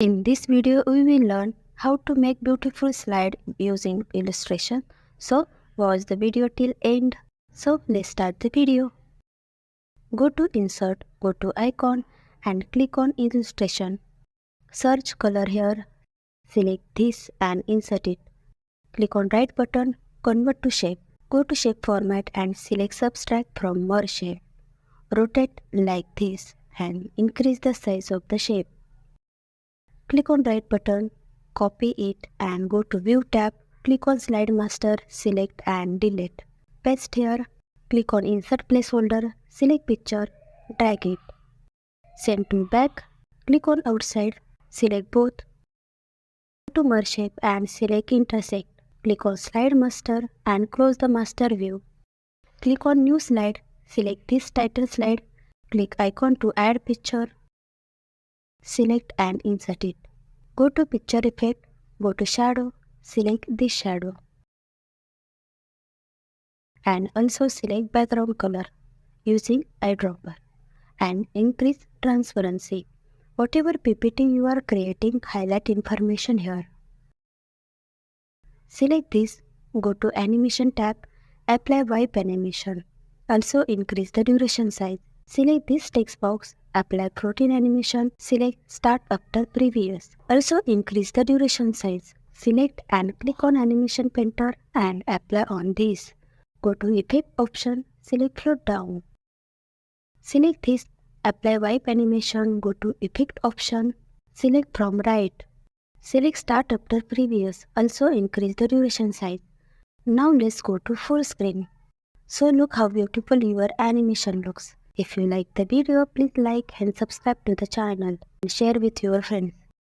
In this video, we will learn how to make beautiful slide using illustration. So, watch the video till end. So, let's start the video. Go to Insert, go to Icon and click on Illustration. Search color here. Select this and insert it. Click on right button, Convert to Shape. Go to Shape Format and select Subtract from Merge Shape. Rotate like this and increase the size of the shape. Click on right button, copy it and go to View tab. Click on Slide Master, select and delete. Paste here. Click on Insert Placeholder, select picture, drag it. Send to back. Click on Outside, select both. Go to Merge Shape and select Intersect. Click on Slide Master and close the master view. Click on New Slide, select this title slide. Click icon to add picture. Select and insert it. Go to Picture Effect, go to Shadow, select this shadow. And also select background color using eyedropper and increase transparency. Whatever PPT you are creating, highlight information here. Select this, go to Animation tab, apply wipe animation. Also increase the duration size. Select this text box, apply protein animation, select start after previous. Also increase the duration size. Select and click on animation painter and apply on this. Go to effect option, select float down. Select this, apply wipe animation, go to effect option, select from right. Select start after previous, also increase the duration size. Now let's go to full screen. So look how beautiful your animation looks. If you like the video, please like and subscribe to the channel and share with your friends.